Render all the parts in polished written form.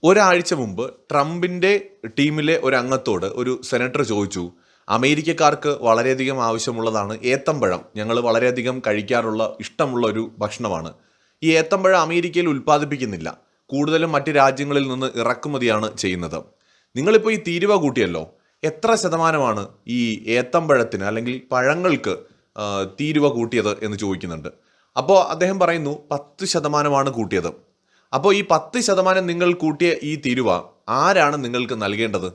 ഒരാഴ്ച മുമ്പ് ട്രംപിൻ്റെ ടീമിലെ ഒരു അംഗത്തോട് ഒരു സെനറ്റർ ചോദിച്ചു, അമേരിക്കക്കാർക്ക് വളരെയധികം ആവശ്യമുള്ളതാണ് ഏത്തമ്പഴം, ഞങ്ങൾ വളരെയധികം കഴിക്കാറുള്ള ഇഷ്ടമുള്ള ഒരു ഭക്ഷണമാണ്. ഈ ഏത്തമ്പഴം അമേരിക്കയിൽ ഉൽപ്പാദിപ്പിക്കുന്നില്ല, കൂടുതലും മറ്റ് രാജ്യങ്ങളിൽ നിന്ന് ഇറക്കുമതിയാണ് ചെയ്യുന്നത്. നിങ്ങളിപ്പോൾ ഈ തീരുവ കൂട്ടിയല്ലോ, എത്ര ശതമാനമാണ് ഈ ഏത്തമ്പഴത്തിന് അല്ലെങ്കിൽ പഴങ്ങൾക്ക് തീരുവ കൂട്ടിയത് എന്ന് ചോദിക്കുന്നുണ്ട്. അപ്പോൾ അദ്ദേഹം പറയുന്നു 10% കൂട്ടിയത്. അപ്പോൾ ഈ 10% നിങ്ങൾ കൂട്ടിയ ഈ തീരുവ ആരാണ് നിങ്ങൾക്ക് നൽകേണ്ടത്?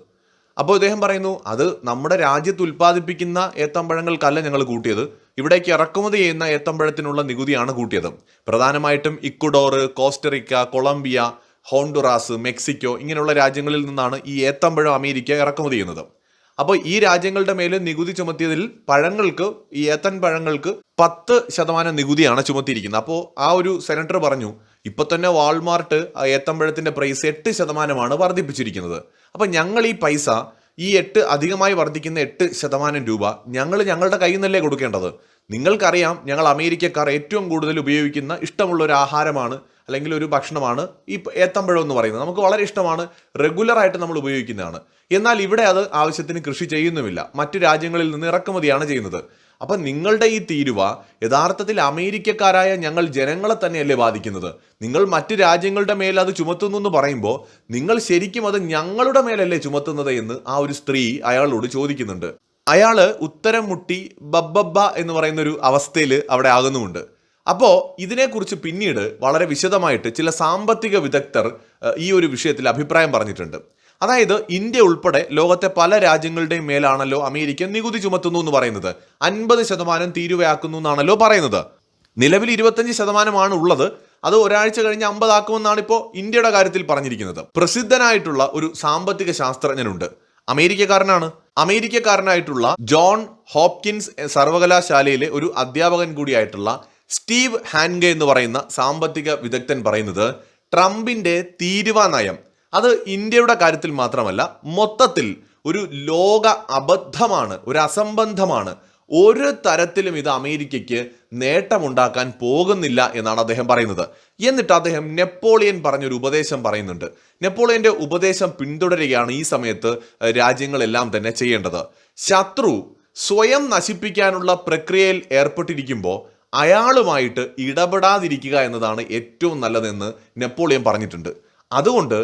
അപ്പോൾ ഇദ്ദേഹം പറയുന്നു, അത് നമ്മുടെ രാജ്യത്ത് ഉൽപ്പാദിപ്പിക്കുന്ന ഏത്തമ്പഴങ്ങൾക്കല്ല ഞങ്ങൾ കൂട്ടിയത്, ഇവിടേക്ക് ഇറക്കുമതി ചെയ്യുന്ന ഏത്തമ്പഴത്തിനുള്ള നികുതിയാണ് കൂട്ടിയത്. പ്രധാനമായിട്ടും Ecuador, Costa Rica, Colombia, Honduras, Mexico ഇങ്ങനെയുള്ള രാജ്യങ്ങളിൽ നിന്നാണ് ഈ ഏത്തമ്പഴം അമേരിക്ക ഇറക്കുമതി ചെയ്യുന്നത്. അപ്പോൾ ഈ രാജ്യങ്ങളുടെ മേൽ നികുതി ചുമത്തിയതിൽ പഴങ്ങൾക്ക്, ഈ ഏത്തൻ പഴങ്ങൾക്ക് 10% നികുതിയാണ് ചുമത്തിയിരിക്കുന്നത്. അപ്പോൾ ആ ഒരു സെനറ്റർ പറഞ്ഞു, ഇപ്പൊ തന്നെ വാൾമാർട്ട് ഏത്തമ്പഴത്തിന്റെ പ്രൈസ് 8% വർദ്ധിപ്പിച്ചിരിക്കുന്നത്. അപ്പം ഞങ്ങൾ ഈ പൈസ, ഈ അധികമായി വർദ്ധിക്കുന്ന 8% രൂപ ഞങ്ങളുടെ കയ്യിൽ നിന്നല്ലേ കൊടുക്കേണ്ടത്? നിങ്ങൾക്കറിയാം, ഞങ്ങൾ അമേരിക്കക്കാർ ഏറ്റവും കൂടുതൽ ഉപയോഗിക്കുന്ന ഇഷ്ടമുള്ള ഒരു ആഹാരമാണ് അല്ലെങ്കിൽ ഒരു ഭക്ഷണമാണ് ഈ ഏത്തമ്പഴം എന്ന് പറയുന്നത്. നമുക്ക് വളരെ ഇഷ്ടമാണ്, റെഗുലറായിട്ട് നമ്മൾ ഉപയോഗിക്കുന്നതാണ്. എന്നാൽ ഇവിടെ അത് ആവശ്യത്തിന് കൃഷി ചെയ്യുന്നുമില്ല, മറ്റു രാജ്യങ്ങളിൽ നിന്ന് ഇറക്കുമതിയാണ് ചെയ്യുന്നത്. അപ്പം നിങ്ങളുടെ ഈ തീരുവ യഥാർത്ഥത്തിൽ അമേരിക്കക്കാരായ ഞങ്ങൾ ജനങ്ങളെ തന്നെയല്ലേ ബാധിക്കുന്നത്? നിങ്ങൾ മറ്റു രാജ്യങ്ങളുടെ മേൽ അത് ചുമത്തുന്നു എന്ന് പറയുമ്പോൾ നിങ്ങൾ ശരിക്കും അത് ഞങ്ങളുടെ മേലല്ലേ ചുമത്തുന്നത് എന്ന് ആ ഒരു സ്ത്രീ അയാളോട് ചോദിക്കുന്നുണ്ട്. അയാള് ഉത്തരം മുട്ടി ബബ്ബബ്ബ എന്ന് പറയുന്ന ഒരു അവസ്ഥയിൽ അവിടെ ആകുന്നുമുണ്ട്. അപ്പോൾ ഇതിനെക്കുറിച്ച് പിന്നീട് വളരെ വിശദമായിട്ട് ചില സാമ്പത്തിക വിദഗ്ധർ ഈ ഒരു വിഷയത്തിൽ അഭിപ്രായം പറഞ്ഞിട്ടുണ്ട്. അതായത് ഇന്ത്യ ഉൾപ്പെടെ ലോകത്തെ പല രാജ്യങ്ങളുടെയും മേലാണല്ലോ അമേരിക്ക നികുതി ചുമത്തുന്നു എന്ന് പറയുന്നത്. 50% തീരുവയാക്കുന്നു എന്നാണല്ലോ പറയുന്നത്. നിലവിൽ 25% ഉള്ളത്, അത് ഒരാഴ്ച കഴിഞ്ഞ് 50 ആക്കുമെന്നാണ് ഇപ്പോൾ ഇന്ത്യയുടെ കാര്യത്തിൽ പറഞ്ഞിരിക്കുന്നത്. പ്രസിദ്ധനായിട്ടുള്ള ഒരു സാമ്പത്തിക ശാസ്ത്രജ്ഞനുണ്ട്, അമേരിക്കക്കാരനായിട്ടുള്ള ജോൺ ഹോപ്കിൻസ് സർവകലാശാലയിലെ ഒരു അധ്യാപകൻ കൂടിയായിട്ടുള്ള സ്റ്റീവ് ഹാൻഗെ എന്ന് പറയുന്ന സാമ്പത്തിക വിദഗ്ധൻ പറയുന്നത്, ട്രംപിന്റെ തീരുവ നയം അത് ഇന്ത്യയുടെ കാര്യത്തിൽ മാത്രമല്ല, മൊത്തത്തിൽ ഒരു ലോക അബദ്ധമാണ്, ഒരു അസംബന്ധമാണ്. ഒരു തരത്തിലും ഇത് അമേരിക്കയ്ക്ക് നേട്ടമുണ്ടാക്കാൻ പോകുന്നില്ല എന്നാണ് അദ്ദേഹം പറയുന്നത്. എന്നിട്ട് അദ്ദേഹം നെപ്പോളിയൻ പറഞ്ഞൊരു ഉപദേശം പറയുന്നുണ്ട്. നെപ്പോളിയന്റെ ഉപദേശം പിന്തുടരുകയാണ് ഈ സമയത്ത് രാജ്യങ്ങളെല്ലാം തന്നെ ചെയ്യേണ്ടത്. ശത്രു സ്വയം നശിപ്പിക്കാനുള്ള പ്രക്രിയയിൽ ഏർപ്പെട്ടിരിക്കുമ്പോൾ അയാളുമായിട്ട് ഇടപെടാതിരിക്കുക എന്നതാണ് ഏറ്റവും നല്ലതെന്ന് നെപ്പോളിയൻ പറഞ്ഞിട്ടുണ്ട്. അതുകൊണ്ട്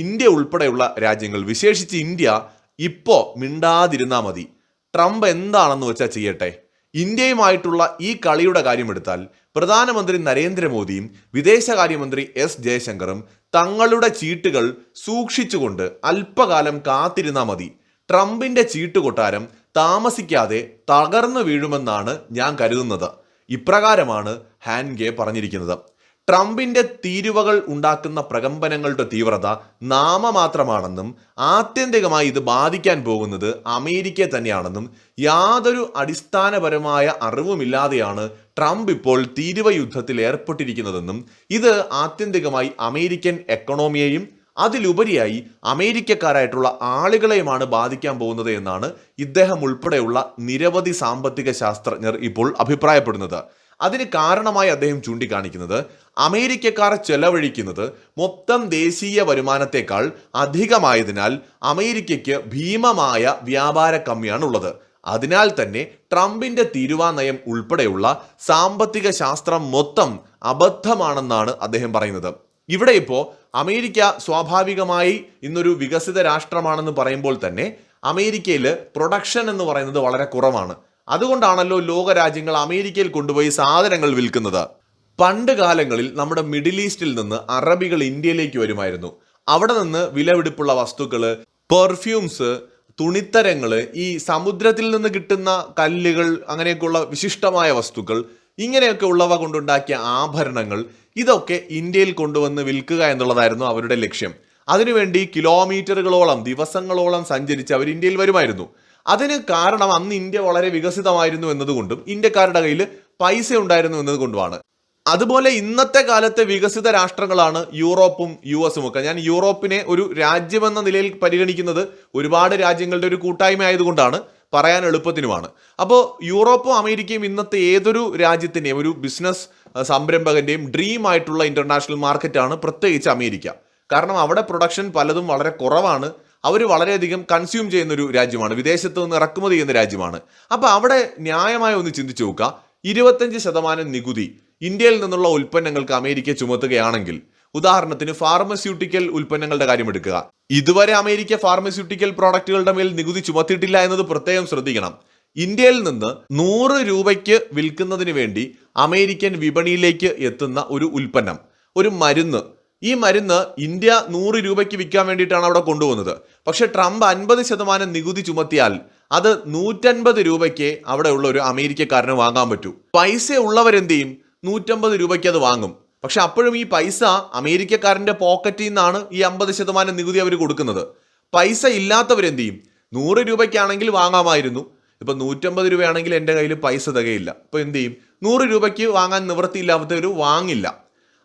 ഇന്ത്യ ഉൾപ്പെടെയുള്ള രാജ്യങ്ങൾ, വിശേഷിച്ച് ഇന്ത്യ, ഇപ്പോൾ മിണ്ടാതിരുന്നാൽ മതി. ട്രംപ് എന്താണെന്ന് വെച്ചാൽ ചെയ്യട്ടെ. ഇന്ത്യയുമായിട്ടുള്ള ഈ കളിയുടെ കാര്യമെടുത്താൽ പ്രധാനമന്ത്രി നരേന്ദ്രമോദിയും വിദേശകാര്യമന്ത്രി എസ് ജയശങ്കറും തങ്ങളുടെ ചീട്ടുകൾ സൂക്ഷിച്ചുകൊണ്ട് അല്പകാലം കാത്തിരുന്നാൽ മതി. ട്രംപിന്റെ ചീട്ടുകൊട്ടാരം താമസിക്കാതെ തകർന്നു വീഴുമെന്നാണ് ഞാൻ കരുതുന്നത്. ഇപ്രകാരമാണ് ഹാൻഗെ പറഞ്ഞിരിക്കുന്നത്. ട്രംപിന്റെ തീരുവകൾ ഉണ്ടാക്കുന്ന പ്രകമ്പനങ്ങളുടെ തീവ്രത നാമമാത്രമാണെന്നും ആത്യന്തികമായി ഇത് ബാധിക്കാൻ പോകുന്നത് അമേരിക്കയെ തന്നെയാണെന്നും യാതൊരു അടിസ്ഥാനപരമായ അറിവുമില്ലാതെയാണ് ട്രംപ് ഇപ്പോൾ തീരുവ യുദ്ധത്തിൽ ഏർപ്പെട്ടിരിക്കുന്നതെന്നും ഇത് ആത്യന്തികമായി അമേരിക്കൻ എക്കണോമിയെയും അതിലുപരിയായി അമേരിക്കക്കാരായിട്ടുള്ള ആളുകളെയുമാണ് ബാധിക്കാൻ പോകുന്നത് എന്നാണ് ഇദ്ദേഹം ഉൾപ്പെടെയുള്ള നിരവധി സാമ്പത്തിക ശാസ്ത്രജ്ഞർ ഇപ്പോൾ അഭിപ്രായപ്പെടുന്നത്. അതിന് കാരണമായി അദ്ദേഹം ചൂണ്ടിക്കാണിക്കുന്നത്, അമേരിക്കക്കാർ ചെലവഴിക്കുന്നത് മൊത്തം ദേശീയ വരുമാനത്തെക്കാൾ അധികമായതിനാൽ അമേരിക്കയ്ക്ക് ഭീമമായ വ്യാപാര കമ്മിയാണുള്ളത്. അതിനാൽ തന്നെ ട്രംപിന്റെ തീരുവ നയം ഉൾപ്പെടെയുള്ള സാമ്പത്തിക ശാസ്ത്രം മൊത്തം അബദ്ധമാണെന്നാണ് അദ്ദേഹം പറയുന്നത്. ഇവിടെ ഇപ്പോൾ അമേരിക്ക സ്വാഭാവികമായി ഇന്നൊരു വികസിത രാഷ്ട്രമാണെന്ന് പറയുമ്പോൾ തന്നെ അമേരിക്കയിൽ പ്രൊഡക്ഷൻ എന്ന് പറയുന്നത് വളരെ കുറവാണ്. അതുകൊണ്ടാണല്ലോ ലോക രാജ്യങ്ങൾ അമേരിക്കയിൽ കൊണ്ടുപോയി സാധനങ്ങൾ വിൽക്കുന്നത്. പണ്ട് കാലങ്ങളിൽ നമ്മുടെ മിഡിൽ ഈസ്റ്റിൽ നിന്ന് അറബികൾ ഇന്ത്യയിലേക്ക് വരുമായിരുന്നു. അവിടെ നിന്ന് വിലപിടിപ്പുള്ള വസ്തുക്കൾ, പെർഫ്യൂംസ്, തുണിത്തരങ്ങൾ, ഈ സമുദ്രത്തിൽ നിന്ന് കിട്ടുന്ന കല്ലുകൾ, അങ്ങനെയൊക്കെയുള്ള വിശിഷ്ടമായ വസ്തുക്കൾ, ഇങ്ങനെയൊക്കെ ഉള്ളവ കൊണ്ടുണ്ടാക്കിയ ആഭരണങ്ങൾ, ഇതൊക്കെ ഇന്ത്യയിൽ കൊണ്ടുവന്ന് വിൽക്കുക എന്നുള്ളതായിരുന്നു അവരുടെ ലക്ഷ്യം. അതിനുവേണ്ടി കിലോമീറ്ററുകളോളം, ദിവസങ്ങളോളം സഞ്ചരിച്ച് അവർ ഇന്ത്യയിൽ വരുമായിരുന്നു. അതിന് കാരണം അന്ന് ഇന്ത്യ വളരെ വികസിതമായിരുന്നു എന്നതുകൊണ്ടും ഇന്ത്യക്കാരുടെ കയ്യിൽ പൈസ ഉണ്ടായിരുന്നു എന്നതുകൊണ്ടുമാണ്. അതുപോലെ ഇന്നത്തെ കാലത്തെ വികസിത രാഷ്ട്രങ്ങളാണ് യൂറോപ്പും US ഒക്കെ. ഞാൻ യൂറോപ്പിനെ ഒരു രാജ്യമെന്ന നിലയിൽ പരിഗണിക്കുന്നത് ഒരുപാട് രാജ്യങ്ങളുടെ ഒരു കൂട്ടായ്മ ആയതുകൊണ്ടാണ്, പറയാൻ എളുപ്പത്തിനുമാണ്. അപ്പോൾ യൂറോപ്പും അമേരിക്കയും ഇന്നത്തെ ഏതൊരു രാജ്യത്തിൻ്റെയും ഒരു ബിസിനസ് സംരംഭകന്റെയും ഡ്രീം ആയിട്ടുള്ള ഇന്റർനാഷണൽ മാർക്കറ്റാണ് പ്രത്യേകിച്ച് അമേരിക്ക. കാരണം അവിടെ പ്രൊഡക്ഷൻ പലതും വളരെ കുറവാണ്. അവർ വളരെയധികം കൺസ്യൂം ചെയ്യുന്ന ഒരു രാജ്യമാണ്, വിദേശത്ത് നിന്ന് ഇറക്കുമതി ചെയ്യുന്ന രാജ്യമാണ്. അപ്പോൾ അവിടെ ന്യായമായി ഒന്ന് ചിന്തിച്ചു നോക്കുക, 25% നികുതി ഇന്ത്യയിൽ നിന്നുള്ള ഉൽപ്പന്നങ്ങൾക്ക് അമേരിക്ക ചുമത്തുകയാണെങ്കിൽ, ഉദാഹരണത്തിന് ഫാർമസ്യൂട്ടിക്കൽ ഉൽപ്പന്നങ്ങളുടെ കാര്യം എടുക്കുക. ഇതുവരെ അമേരിക്ക ഫാർമസ്യൂട്ടിക്കൽ പ്രോഡക്റ്റുകളുടെ മേൽ നികുതി ചുമത്തിയിട്ടില്ല എന്നത് പ്രത്യേകം ശ്രദ്ധിക്കണം. ഇന്ത്യയിൽ നിന്ന് 100 രൂപയ്ക്ക് വിൽക്കുന്നതിന് വേണ്ടി അമേരിക്കൻ വിപണിയിലേക്ക് എത്തുന്ന ഒരു ഉൽപ്പന്നം, ഒരു മരുന്ന്, ഈ മരുന്ന് ഇന്ത്യ 100 രൂപയ്ക്ക് വിൽക്കാൻ വേണ്ടിയിട്ടാണ് അവിടെ കൊണ്ടുപോകുന്നത്. പക്ഷെ ട്രംപ് 50% നികുതി ചുമത്തിയാൽ അത് 150 രൂപയ്ക്ക് അവിടെ ഉള്ള ഒരു അമേരിക്കക്കാരന് വാങ്ങാൻ പറ്റൂ. പൈസ ഉള്ളവരെന്ത് ചെയ്യും? 150 രൂപയ്ക്ക് അത് വാങ്ങും. പക്ഷെ അപ്പോഴും ഈ പൈസ അമേരിക്കക്കാരന്റെ പോക്കറ്റിൽ നിന്നാണ് ഈ 50% നികുതി അവർ കൊടുക്കുന്നത്. പൈസ ഇല്ലാത്തവരെന്ത് ചെയ്യും? 100 രൂപയ്ക്കാണെങ്കിൽ വാങ്ങാമായിരുന്നു, ഇപ്പം 150 രൂപയാണെങ്കിൽ എൻ്റെ കയ്യിൽ പൈസ തികയില്ല, ഇപ്പോൾ എന്ത് ചെയ്യും? 100 രൂപയ്ക്ക് വാങ്ങാൻ നിവൃത്തിയില്ലാത്തവർ വാങ്ങില്ല.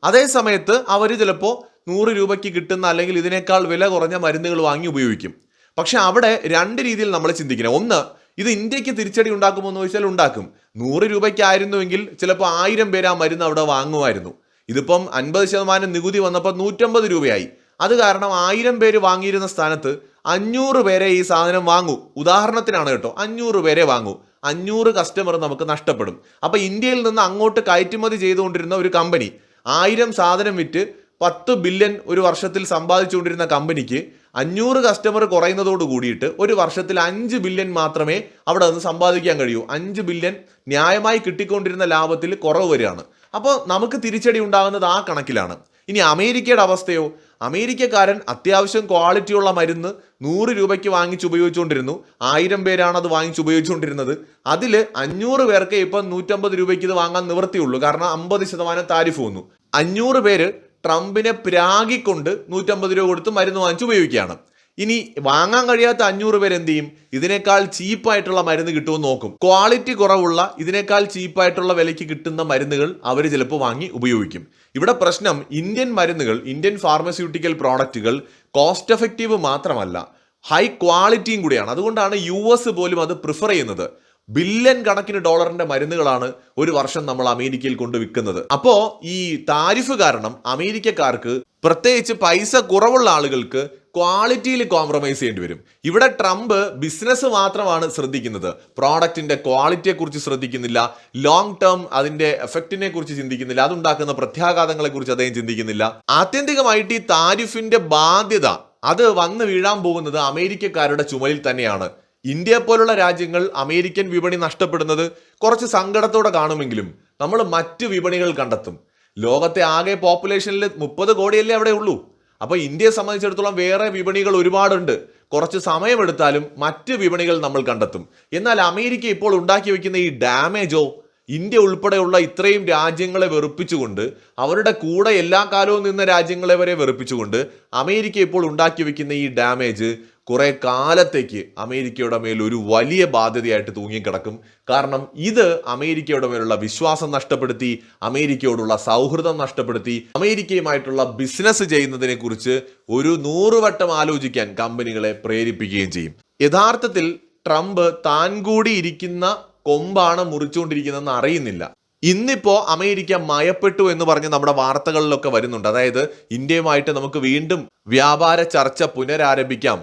അതേ സമയത്ത് അവർ ചിലപ്പോൾ 100 രൂപയ്ക്ക് കിട്ടുന്ന അല്ലെങ്കിൽ ഇതിനേക്കാൾ വില കുറഞ്ഞ മരുന്നുകൾ വാങ്ങി ഉപയോഗിക്കും. പക്ഷെ അവിടെ രണ്ട് രീതിയിൽ നമ്മൾ ചിന്തിക്കണം. ഒന്ന്, ഇത് ഇന്ത്യക്ക് തിരിച്ചടി ഉണ്ടാക്കുമോ എന്ന് ചോദിച്ചാൽ ഉണ്ടാക്കും. 100 രൂപയ്ക്കായിരുന്നുവെങ്കിൽ ചിലപ്പോൾ 1000 പേര് ആ മരുന്ന് അവിടെ വാങ്ങുമായിരുന്നു. ഇതിപ്പം 50% നികുതി വന്നപ്പോൾ 150 രൂപയായി. അത് കാരണം 1000 പേര് വാങ്ങിയിരുന്ന സ്ഥാനത്ത് 500 പേരെ ഈ സാധനം വാങ്ങൂ. ഉദാഹരണത്തിനാണ് കേട്ടോ, 500 പേരെ വാങ്ങൂ. 500 കസ്റ്റമർ നമുക്ക് നഷ്ടപ്പെടും. അപ്പൊ ഇന്ത്യയിൽ നിന്ന് അങ്ങോട്ട് കയറ്റുമതി ചെയ്തുകൊണ്ടിരുന്ന ഒരു കമ്പനി 1000 സാധനം വിറ്റ് 10 ബില്യൺ ഒരു വർഷത്തിൽ സമ്പാദിച്ചുകൊണ്ടിരുന്ന കമ്പനിക്ക് 500 കസ്റ്റമർ കുറയുന്നതോട് കൂടിയിട്ട് ഒരു വർഷത്തിൽ 5 ബില്യൺ മാത്രമേ അവിടെ നിന്ന് സമ്പാദിക്കാൻ കഴിയൂ. 5 ബില്യൺ ന്യായമായി കിട്ടിക്കൊണ്ടിരുന്ന ലാഭത്തിൽ കുറവ് വരികയാണ്. അപ്പോൾ നമുക്ക് തിരിച്ചടി ഉണ്ടാകുന്നത് ആ കണക്കിലാണ്. ഇനി അമേരിക്കയുടെ അവസ്ഥയോ? അമേരിക്കക്കാരൻ അത്യാവശ്യം ക്വാളിറ്റിയുള്ള മരുന്ന് 100 രൂപയ്ക്ക് വാങ്ങിച്ച് ഉപയോഗിച്ചുകൊണ്ടിരുന്നു. 1000 പേരാണ് അത് വാങ്ങിച്ച് ഉപയോഗിച്ചുകൊണ്ടിരുന്നത്. അതിൽ 500 പേർക്ക് ഇപ്പം 150 രൂപയ്ക്ക് ഇത് വാങ്ങാൻ നിവൃത്തിയുള്ളൂ. കാരണം 50% താരിഫ് വന്നു. 500 പേര് ട്രംപിനെ പ്രാഗിക്കൊണ്ട് 150 രൂപ കൊടുത്ത് മരുന്ന് വാങ്ങിച്ച് ഉപയോഗിക്കുകയാണ്. ഇനി വാങ്ങാൻ കഴിയാത്ത 500 പേര് എന്ത് ചെയ്യും? ഇതിനേക്കാൾ ചീപ്പായിട്ടുള്ള മരുന്ന് കിട്ടുമെന്ന് നോക്കും. ക്വാളിറ്റി കുറവുള്ള ഇതിനേക്കാൾ ചീപ്പായിട്ടുള്ള വിലയ്ക്ക് കിട്ടുന്ന മരുന്നുകൾ അവർ ചിലപ്പോൾ വാങ്ങി ഉപയോഗിക്കും. ഇവിടെ പ്രശ്നം ഇന്ത്യൻ മരുന്നുകൾ, ഇന്ത്യൻ ഫാർമസ്യൂട്ടിക്കൽ പ്രോഡക്റ്റുകൾ കോസ്റ്റ് എഫക്റ്റീവ് മാത്രമല്ല, ഹൈ ക്വാളിറ്റിയും കൂടിയാണ്. അതുകൊണ്ടാണ് US പോലും അത് പ്രിഫർ ചെയ്യുന്നത്. ബില്യൺ കണക്കിന് ഡോളറിന്റെ മരുന്നുകളാണ് ഒരു വർഷം നമ്മൾ അമേരിക്കയിൽ കൊണ്ട് വിൽക്കുന്നത്. അപ്പോ ഈ താരിഫ് കാരണം അമേരിക്കക്കാർക്ക്, പ്രത്യേകിച്ച് പൈസ കുറവുള്ള ആളുകൾക്ക് ക്വാളിറ്റിയിൽ കോംപ്രമൈസ് ചെയ്യേണ്ടി വരും. ഇവിടെ ട്രംപ് ബിസിനസ് മാത്രമാണ് ശ്രദ്ധിക്കുന്നത്, പ്രോഡക്റ്റിന്റെ ക്വാളിറ്റിയെ കുറിച്ച് ശ്രദ്ധിക്കുന്നില്ല, ലോങ് ടേം അതിന്റെ എഫക്റ്റിനെ കുറിച്ച് ചിന്തിക്കുന്നില്ല, അതുണ്ടാക്കുന്ന പ്രത്യാഘാതങ്ങളെ കുറിച്ച് അദ്ദേഹം ചിന്തിക്കുന്നില്ല. ആത്യന്തികമായിട്ട് ഈ താരിഫിന്റെ ബാധ്യത അത് വന്നു വീഴാൻ പോകുന്നത് അമേരിക്കക്കാരുടെ ചുമലിൽ തന്നെയാണ്. ഇന്ത്യ പോലുള്ള രാജ്യങ്ങൾ അമേരിക്കൻ വിപണി നഷ്ടപ്പെടുന്നത് കുറച്ച് സങ്കടത്തോടെ കാണുമെങ്കിലും നമ്മൾ മറ്റ് വിപണികൾ കണ്ടെത്തും. ലോകത്തെ ആകെ പോപ്പുലേഷനിൽ 30 കോടിയല്ലേ അവിടെ ഉള്ളൂ. അപ്പൊ ഇന്ത്യയെ സംബന്ധിച്ചിടത്തോളം വേറെ വിപണികൾ ഒരുപാടുണ്ട്. കുറച്ച് സമയമെടുത്താലും മറ്റ് വിപണികൾ നമ്മൾ കണ്ടെത്തും. എന്നാൽ അമേരിക്ക ഇപ്പോൾ ഉണ്ടാക്കി വെക്കുന്ന ഈ ഡാമേജോ, ഇന്ത്യ ഉൾപ്പെടെയുള്ള ഇത്രയും രാജ്യങ്ങളെ വെറുപ്പിച്ചുകൊണ്ട്, അവരുടെ കൂടെ എല്ലാ കാലവും നിന്ന രാജ്യങ്ങളെ വരെ വെറുപ്പിച്ചുകൊണ്ട് അമേരിക്ക ഇപ്പോൾ ഉണ്ടാക്കി വെക്കുന്ന ഈ ഡാമേജ് കുറെ കാലത്തേക്ക് അമേരിക്കയുടെ മേൽ ഒരു വലിയ ബാധ്യതയായിട്ട് തൂങ്ങിക്കിടക്കും. കാരണം ഇത് അമേരിക്കയുടെ മേലുള്ള വിശ്വാസം നഷ്ടപ്പെടുത്തി, അമേരിക്കയോടുള്ള സൗഹൃദം നഷ്ടപ്പെടുത്തി, അമേരിക്കയുമായിട്ടുള്ള ബിസിനസ് ചെയ്യുന്നതിനെ കുറിച്ച് ഒരു 100 വട്ടം ആലോചിക്കാൻ കമ്പനികളെ പ്രേരിപ്പിക്കുകയും ചെയ്യും. യഥാർത്ഥത്തിൽ ട്രംപ് താൻ കൂടി ഇരിക്കുന്ന കൊമ്പാണ് മുറിച്ചുകൊണ്ടിരിക്കുന്നതെന്ന് അറിയുന്നില്ല. ഇന്നിപ്പോ അമേരിക്ക മയപ്പെട്ടു എന്ന് പറഞ്ഞ് നമ്മുടെ വാർത്തകളിലൊക്കെ വരുന്നുണ്ട്. അതായത് ഇന്ത്യയുമായിട്ട് നമുക്ക് വീണ്ടും വ്യാപാര ചർച്ച പുനരാരംഭിക്കാം,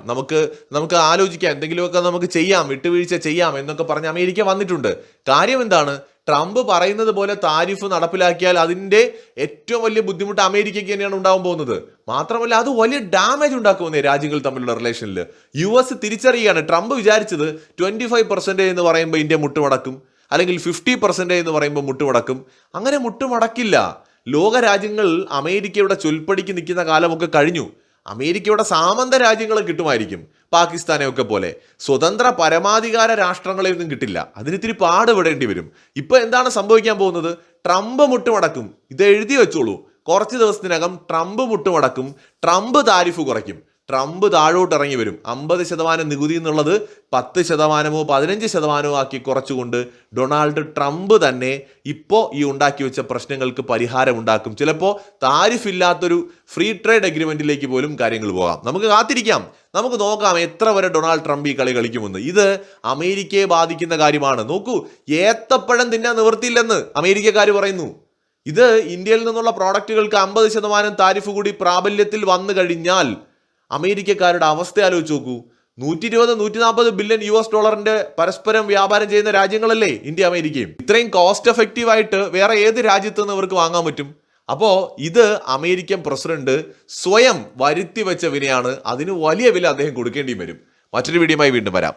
നമുക്ക് ആലോചിക്കാം, എന്തെങ്കിലുമൊക്കെ നമുക്ക് ചെയ്യാം, വിട്ടുവീഴ്ച ചെയ്യാം എന്നൊക്കെ പറഞ്ഞ് അമേരിക്ക വന്നിട്ടുണ്ട്. കാര്യം എന്താണ്? ട്രംപ് പറയുന്നത് പോലെ താരിഫ് നടപ്പിലാക്കിയാൽ അതിന്റെ ഏറ്റവും വലിയ ബുദ്ധിമുട്ട് അമേരിക്കയ്ക്ക് തന്നെയാണ് ഉണ്ടാവാൻ പോകുന്നത്. മാത്രമല്ല അത് വലിയ ഡാമേജ് ഉണ്ടാക്കുമെന്നേ രാജ്യങ്ങൾ തമ്മിലുള്ള റിലേഷനിൽ. US തിരിച്ചറിയുകയാണ്. ട്രംപ് വിചാരിച്ചത് 25% എന്ന് പറയുമ്പോൾ ഇന്ത്യ മുട്ടുമടക്കും, അല്ലെങ്കിൽ 50% എന്ന് പറയുമ്പോൾ മുട്ടുമടക്കും. അങ്ങനെ മുട്ടുമടക്കില്ല. ലോക രാജ്യങ്ങൾ അമേരിക്കയുടെ ചൊൽപ്പടിക്ക് നിൽക്കുന്ന കാലമൊക്കെ കഴിഞ്ഞു. അമേരിക്കയുടെ സാമന്ത രാജ്യങ്ങൾ കിട്ടുമായിരിക്കും, പാകിസ്ഥാനെയൊക്കെ പോലെ. സ്വതന്ത്ര പരമാധികാര രാഷ്ട്രങ്ങളെ ഒന്നും കിട്ടില്ല. അതിനിത്തിരി പാടുപെടേണ്ടി വരും. ഇപ്പൊ എന്താണ് സംഭവിക്കാൻ പോകുന്നത്? ട്രംപ് മുട്ടുമടക്കും. ഇത് എഴുതി വെച്ചോളൂ. കുറച്ച് ദിവസത്തിനകം ട്രംപ് മുട്ടുമടക്കും, ട്രംപ് താരിഫ് കുറയ്ക്കും, ട്രംപ് താഴോട്ട് ഇറങ്ങി വരും. 50% നികുതി എന്നുള്ളത് 10%, 15% ആക്കി കുറച്ചുകൊണ്ട് ഡൊണാൾഡ് ട്രംപ് തന്നെ ഇപ്പോൾ ഈ ഉണ്ടാക്കി വെച്ച പ്രശ്നങ്ങൾക്ക് പരിഹാരം ഉണ്ടാക്കും. ചിലപ്പോൾ താരിഫ് ഇല്ലാത്തൊരു ഫ്രീ ട്രേഡ് അഗ്രിമെന്റിലേക്ക് പോലും കാര്യങ്ങൾ പോകാം. നമുക്ക് കാത്തിരിക്കാം, നമുക്ക് നോക്കാം എത്ര വരെ ഡൊണാൾഡ് ട്രംപ് ഈ കളി കളിക്കുമെന്ന്. ഇത് അമേരിക്കയെ ബാധിക്കുന്ന കാര്യമാണ്. നോക്കൂ, ഏത്തപ്പഴം തിന്നാൻ നിവൃത്തിയില്ലെന്ന് അമേരിക്കക്കാർ പറയുന്നു. ഇത് ഇന്ത്യയിൽ നിന്നുള്ള പ്രോഡക്റ്റുകൾക്ക് 50% താരിഫ് കൂടി പ്രാബല്യത്തിൽ വന്നു കഴിഞ്ഞാൽ അമേരിക്കക്കാരുടെ അവസ്ഥ ആലോചിച്ച് നോക്കൂ. 120-140 ബില്യൺ US$ പരസ്പരം വ്യാപാരം ചെയ്യുന്ന രാജ്യങ്ങളല്ലേ ഇന്ത്യ അമേരിക്കയും. ഇത്രയും കോസ്റ്റ് എഫക്റ്റീവ് ആയിട്ട് വേറെ ഏത് രാജ്യത്ത് നിന്ന് ഇവർക്ക് വാങ്ങാൻ പറ്റും? അപ്പോൾ ഇത് അമേരിക്കൻ പ്രസിഡന്റ് സ്വയം വരുത്തി വെച്ച വിനയാണ്. അതിന് വലിയ വില അദ്ദേഹം കൊടുക്കേണ്ടിയും വരും. മറ്റൊരു വീഡിയോയുമായി വീണ്ടും വരാം.